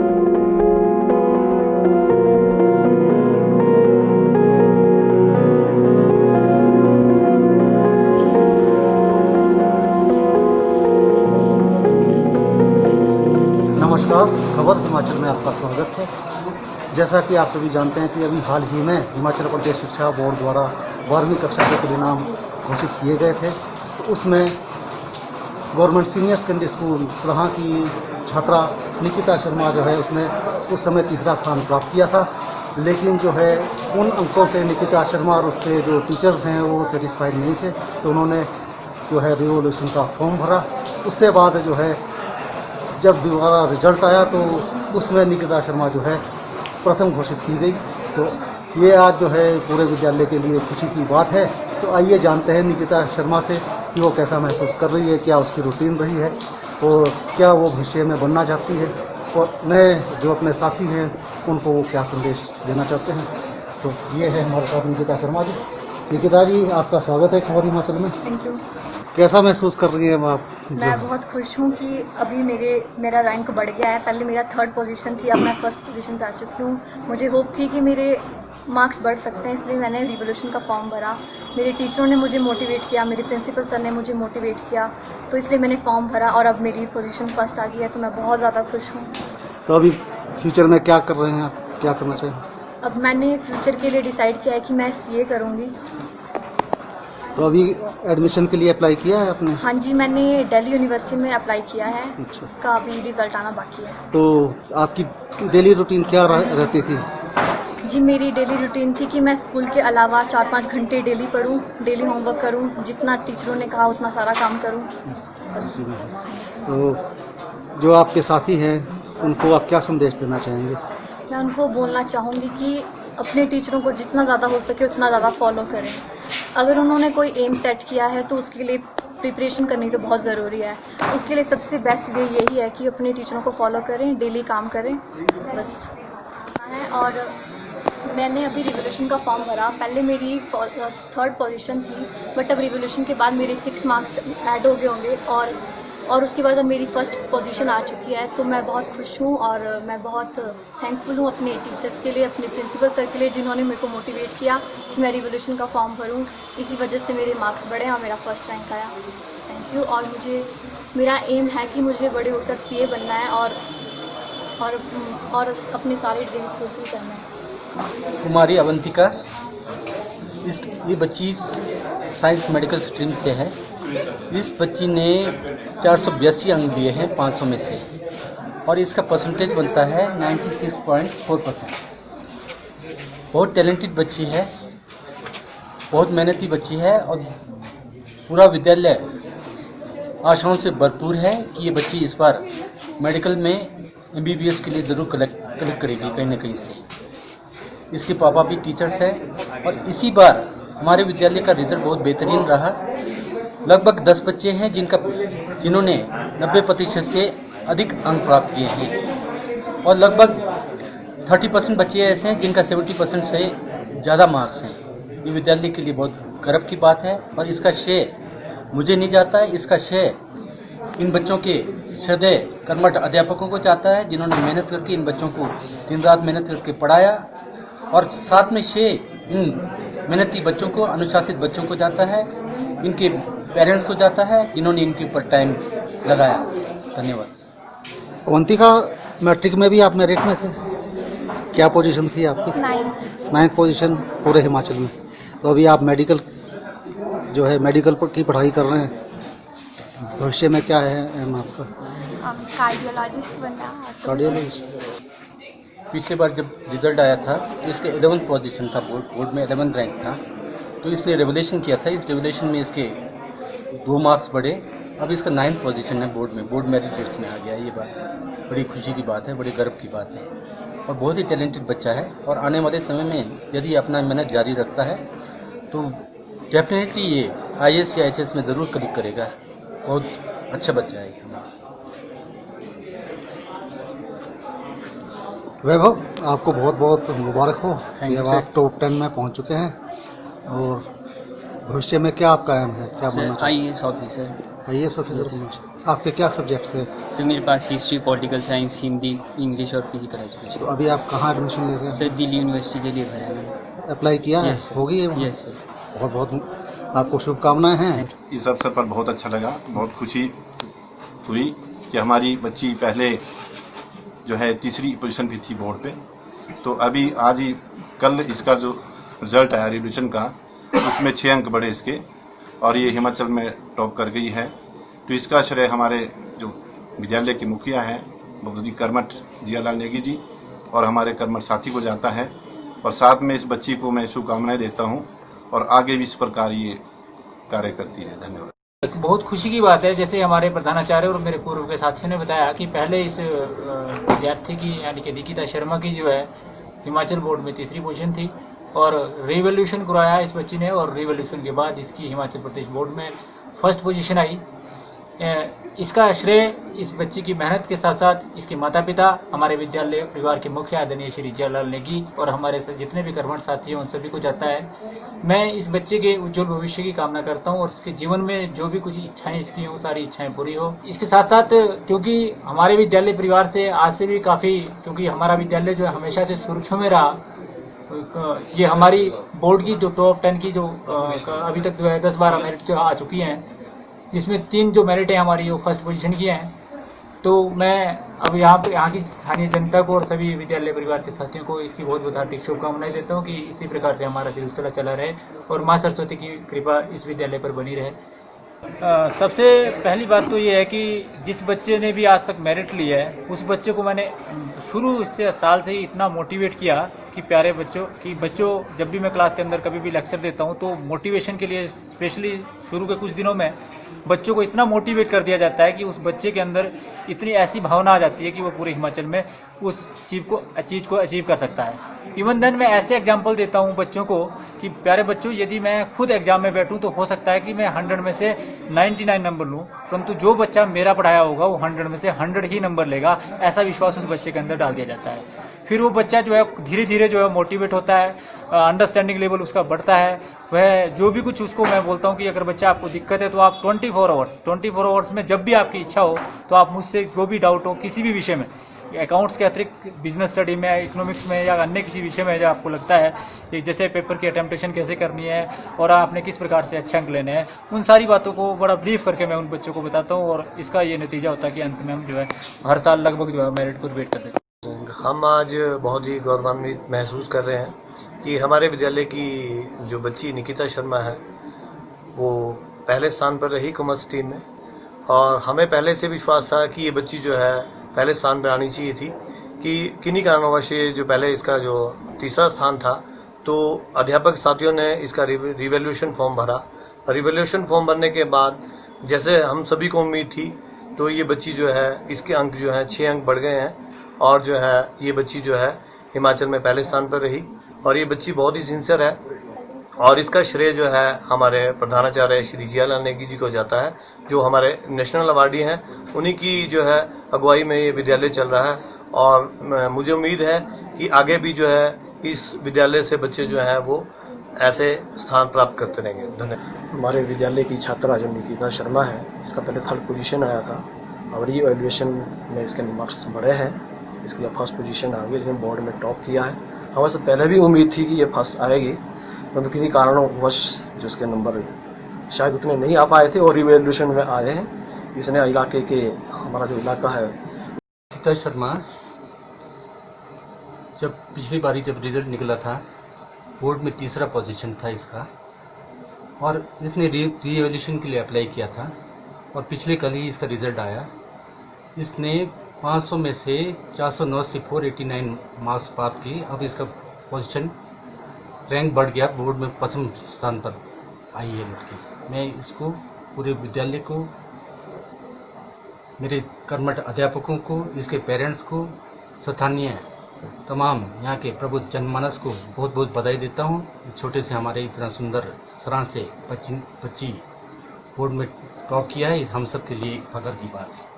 नमस्कार, खबर हिमाचल में आपका स्वागत है। जैसा कि आप सभी जानते हैं कि अभी हाल ही में हिमाचल प्रदेश शिक्षा बोर्ड द्वारा 12वीं कक्षा के परिणाम घोषित किए गए थे। तो उसमें government senior secondary school Sarahan की छात्रा निकिता शर्मा जो है उसने उस समय तीसरा स्थान प्राप्त किया था। लेकिन जो है उन अंकों से निकिता शर्मा और उसके जो टीचर्स हैं वो सेटिस्फाइड नहीं थे, तो उन्होंने जो है रिवोल्यूशन का फॉर्म भरा। उससे बाद जो है जब दोबारा रिजल्ट आया तो उसमें निकिता शर्मा जो है प्रथम घोषित की गई। तो ये आज जो है पूरे विद्यालय के लिए खुशी की बात है। तो आइए जानते हैं निकिता शर्मा से कि वो कैसा महसूस कर रही है, क्या उसकी रूटीन रही है और क्या वो भविष्य में बनना चाहती है, और नए जो अपने साथी हैं उनको वो क्या संदेश देना चाहते हैं। तो ये है हमारे साथ निकिता शर्मा जी। निकिता जी, आपका स्वागत है खबर हिमाचल में। Thank you. कैसा महसूस कर रही हैं आप? मैं बहुत खुश हूँ कि अभी मेरा रैंक बढ़ गया है। पहले मेरा 3rd पोजीशन थी, अब मैं 1st पोजीशन पे आ चुकी हूँ। मुझे होप थी कि मेरे मार्क्स बढ़ सकते हैं, इसलिए मैंने रिवोल्यूशन का फॉर्म भरा। मेरे टीचरों ने मुझे मोटिवेट किया, मेरे प्रिंसिपल सर ने मुझे मोटिवेट किया, तो इसलिए मैंने फॉर्म भरा और अब मेरी पोजीशन 1st आ गई है, तो मैं बहुत ज़्यादा खुश हूँ। तो अभी फ्यूचर में क्या कर रहे हैं आप, क्या करना चाहिए? अब मैंने फ्यूचर के लिए डिसाइड किया है कि मैं CA करूँगी। तो अभी एडमिशन के लिए अप्लाई किया है आपने? हाँ जी, मैंने दिल्ली यूनिवर्सिटी में अप्लाई किया है। अच्छा। उसका अभी रिजल्ट आना बाकी है। तो आपकी डेली रूटीन क्या रहती थी? जी, मेरी डेली रूटीन थी कि मैं स्कूल के अलावा 4-5 घंटे डेली पढूं, डेली होमवर्क करूं, जितना टीचरों ने कहा उतना सारा काम करूं। तो जो आपके साथी हैं उनको आप क्या संदेश देना चाहेंगे? मैं उनको बोलना चाहूँगी कि अपने टीचरों को जितना ज़्यादा हो सके उतना ज़्यादा फॉलो करें। अगर उन्होंने कोई एम सेट किया है तो उसके लिए प्रिपरेशन करनी तो बहुत ज़रूरी है। उसके लिए सबसे बेस्ट वे यही है कि अपने टीचरों को फॉलो करें, डेली काम करें, बस है। और मैंने अभी रिवोल्यूशन का फॉर्म भरा। पहले मेरी 3rd पोजीशन थी, बट अब रिवोल्यूशन के बाद मेरे 6 मार्क्स ऐड हो गए होंगे और उसके बाद अब मेरी 1st पोजीशन आ चुकी है। तो मैं बहुत खुश हूँ और मैं बहुत थैंकफुल हूँ अपने टीचर्स के लिए, अपने प्रिंसिपल सर के लिए, जिन्होंने मेरे को मोटिवेट किया कि मैं रिवोल्यूशन का फॉर्म भरूँ। इसी वजह से मेरे मार्क्स बढ़े और मेरा 1st रैंक आया। Thank you. और मेरा एम है कि मुझे बड़े होकर CA बनना है और अपने सारे ड्रीम्स फुलफिल करना है। कुमारी अवंतिका, ये बच्ची साइंस मेडिकल स्ट्रीम से है। इस बच्ची ने 482 अंक लिए हैं 500 में से, और इसका परसेंटेज बनता है 96.4%। बहुत टैलेंटेड बच्ची है, बहुत मेहनती बच्ची है, और पूरा विद्यालय आशाओं से भरपूर है कि ये बच्ची इस बार मेडिकल में MBBS के लिए ज़रूर कलेक्ट करेगी कहीं ना कहीं से। इसके पापा भी टीचर्स हैं, और इसी बार हमारे विद्यालय का रिजल्ट बहुत बेहतरीन रहा। लगभग 10 बच्चे हैं जिन्होंने 90% से अधिक अंक प्राप्त किए हैं, और लगभग 30% बच्चे ऐसे हैं जिनका 70% से ज़्यादा मार्क्स हैं। ये विद्यालय के लिए बहुत गर्व की बात है, और इसका श्रेय मुझे नहीं जाता है, इसका श्रेय इन बच्चों के श्रद्धेय कर्मठ अध्यापकों को जाता है, जिन्होंने मेहनत करके इन बच्चों को दिन रात मेहनत करके पढ़ाया, और साथ में श्रेय इन मेहनती बच्चों को, अनुशासित बच्चों को जाता है, इनके पेरेंट्स को जाता है, जिन्होंने इनके ऊपर टाइम लगाया। धन्यवाद। अवंतिका, मैट्रिक में भी आप मेरिट में थे, क्या पोजीशन थी आपकी? 9th पोजीशन पूरे हिमाचल में। तो अभी आप मेडिकल की पढ़ाई कर रहे हैं, भविष्य में क्या है एम आपका? कार्डियोलॉजिस्ट बनना। कार्डियोलॉजिस्ट। पिछले बार जब रिजल्ट आया था तो इसके 11th पोजीशन था, बोर्ड में 11th रैंक था, तो इसने रेवोल्यूशन किया था। इस रेवोल्यूशन में इसके 2 मार्क्स बढ़े। अब इसका 9th पोजीशन है बोर्ड में, बोर्ड मेरिट लिस्ट में आ गया। ये बात बड़ी खुशी की बात है, बड़ी गर्व की बात है, और बहुत ही टैलेंटेड बच्चा है। और आने वाले समय में यदि अपना मेहनत जारी रखता है तो डेफिनेटली ये IAS या HS में ज़रूर क्लिक करेगा। बहुत अच्छा बच्चा है। वैभव, आपको बहुत बहुत मुबारक हो कि अब आप टॉप 10 में पहुंच चुके हैं, और भविष्य में क्या आपका एम है, क्या बनना चाहिए? IAS officer. IAS ऑफिसर बनना चाहिए। आपके क्या सब्जेक्ट्स है? सर मेरे पास history, political science, Hindi, English और फिजिकल एजुकेशन। तो अभी आप कहाँ एडमिशन ले रहे हैं? सर दिल्ली यूनिवर्सिटी के लिए भरा है मैंने। अप्लाई किया है? Yes, sir. हो गई है? Yes sir. बहुत बहुत आपको शुभकामनाएं हैं। इस अवसर पर बहुत अच्छा लगा, बहुत खुशी हुई कि हमारी बच्ची पहले जो है तीसरी पोजीशन पे थी बोर्ड पे, तो अभी आज ही कल इसका जो रिजल्ट आया रिवोल्यूशन का, उसमें 6 अंक बढ़े इसके और ये हिमाचल में टॉप कर गई है। तो इसका श्रेय हमारे जो विद्यालय के मुखिया हैं बगदी कर्मठ जियालाल नेगी जी और हमारे कर्मठ साथी को जाता है, और साथ में इस बच्ची को मैं शुभकामनाएं देता हूं और आगे भी इस प्रकार ये कार्य करती है। धन्यवाद। बहुत खुशी की बात है, जैसे हमारे प्रधानाचार्य और मेरे पूर्व के साथियों ने बताया कि पहले इस विद्यार्थी की यानी कि निकिता शर्मा की जो है हिमाचल बोर्ड में तीसरी पोजीशन थी और रिवोल्यूशन कराया इस बच्ची ने, और रिवोल्यूशन के बाद इसकी हिमाचल प्रदेश बोर्ड में फर्स्ट पोजीशन आई। इसका श्रेय इस बच्ची की मेहनत के साथ साथ इसके माता पिता, हमारे विद्यालय परिवार के मुख्य आदरणीय श्री जियालाल नेगी और हमारे जितने भी कर्मठ साथी हैं उन सभी को जाता है। मैं इस बच्चे के उज्जवल भविष्य की कामना करता हूं और इसके जीवन में जो भी कुछ इच्छाएं इसकी हो सारी इच्छाएं पूरी हो। इसके साथ साथ क्योंकि हमारे विद्यालय परिवार से आज से भी काफी, क्योंकि हमारा विद्यालय जो है हमेशा से सुर्खियों में रहा, ये हमारी बोर्ड की जो टॉप 10 की जो अभी तक जो है 10-12 मेरिट जो आ चुकी हैं, जिसमें 3 जो मेरिट है हमारी वो फर्स्ट पोजीशन की हैं। तो मैं अब यहाँ की स्थानीय जनता को और सभी विद्यालय परिवार के साथियों को इसकी बहुत बहुत हार्दिक शुभकामनाएं देता हूँ कि इसी प्रकार से हमारा सिलसिला चला रहे और माँ सरस्वती की कृपा इस विद्यालय पर बनी रहे। सबसे पहली बात तो ये है कि जिस बच्चे ने भी आज तक मेरिट लिया है उस बच्चे को मैंने शुरू से साल से ही इतना मोटिवेट किया कि प्यारे बच्चों जब भी मैं क्लास के अंदर कभी भी लेक्चर देता हूँ तो मोटिवेशन के लिए स्पेशली शुरू के कुछ दिनों में बच्चों को इतना मोटिवेट कर दिया जाता है कि उस बच्चे के अंदर इतनी ऐसी भावना आ जाती है कि वो पूरे हिमाचल में उस चीज़ को अचीव कर सकता है। इवन देन मैं ऐसे एग्जाम्पल देता हूँ बच्चों को कि प्यारे बच्चों, यदि मैं खुद एग्जाम में बैठूं तो हो सकता है कि मैं 100 में से 99 नंबर लूं, परंतु जो बच्चा मेरा पढ़ाया होगा वो 100 में से 100 ही नंबर लेगा, ऐसा विश्वास उस बच्चे के अंदर डाल दिया जाता है। फिर वो बच्चा जो है धीरे धीरे जो है मोटिवेट होता है, अंडरस्टैंडिंग लेवल उसका बढ़ता है। वह जो भी कुछ उसको मैं बोलता हूँ कि अगर बच्चा आपको दिक्कत है तो आप 24 आवर्स में जब भी आपकी इच्छा हो तो आप मुझसे जो भी डाउट हो किसी भी विषय में, अकाउंट्स के अतिरिक्त बिजनेस स्टडी में, इकोनॉमिक्स में या अन्य किसी विषय में जो आपको लगता है कि जैसे पेपर की अटेम्प्टेशन कैसे करनी है और आपने किस प्रकार से अच्छे अंक लेने हैं, उन सारी बातों को बड़ा ब्रीफ करके मैं उन बच्चों को बताता हूँ और इसका ये नतीजा होता है कि अंत में हम जो है हर साल लगभग जो है मेरिट को वेट कर देते हैं। हम आज बहुत ही गौरवान्वित महसूस कर रहे हैं कि हमारे विद्यालय की जो बच्ची निकिता शर्मा है वो पहले स्थान पर रही कॉमर्स स्ट्रीम में, और हमें पहले से विश्वास था कि ये बच्ची जो है पहले स्थान पर आनी चाहिए थी कि किन्हीं कारणवश जो पहले इसका जो तीसरा स्थान था तो अध्यापक साथियों ने इसका रिवोल्यूशन फॉर्म भरा। रिवोल्यूशन फॉर्म भरने के बाद जैसे हम सभी को उम्मीद थी तो ये बच्ची जो है इसके अंक जो है 6 अंक बढ़ गए हैं और जो है ये बच्ची जो है हिमाचल में पहले स्थान पर रही और ये बच्ची बहुत ही सिंसियर है और इसका श्रेय जो है हमारे प्रधानाचार्य श्री जियालाल नेगी जी को जाता है, जो हमारे नेशनल अवार्डी हैं। उन्हीं की जो है अगुवाई में ये विद्यालय चल रहा है और मुझे उम्मीद है कि आगे भी जो है इस विद्यालय से बच्चे जो हैं वो ऐसे स्थान प्राप्त करते रहेंगे। धन्यवाद। हमारे विद्यालय की छात्रा जो निकिता शर्मा है, इसका पहले 3rd पोजीशन आया था और ये एवल्यूएशन में इसके मार्क्स बढ़े हैं, इसकी फर्स्ट पोजीशन आ गई, जिसने बोर्ड में टॉप किया है। हमें से पहले भी उम्मीद थी कि ये फर्स्ट आएगी, परंतु किन्हीं कारणवश जो उसके नंबर शायद उतने नहीं आ पाए थे और रिवोल्यूशन में आए हैं। इसने इलाके के, हमारा जो इलाका है, निकिता शर्मा जब पिछली बारी जब रिजल्ट निकला था बोर्ड में तीसरा पोजीशन था इसका और इसने रिवोल्यूशन के लिए अप्लाई किया था और पिछले कल ही इसका रिजल्ट आया। इसने 500 में से 409 से 489 मार्क्स प्राप्त किए। अब इसका पोजीशन रैंक बढ़ गया, बोर्ड में 5वें स्थान पर आई है लड़की। मैं इसको पूरे विद्यालय को, मेरे कर्मठ अध्यापकों को, इसके पेरेंट्स को, स्थानीय तमाम यहाँ के प्रबुद्ध जनमानस को बहुत बहुत बधाई देता हूँ। छोटे से हमारे इतना सुंदर सराह से बच्ची बोर्ड में टॉप किया है, हम सब के लिए फख्र की बात है।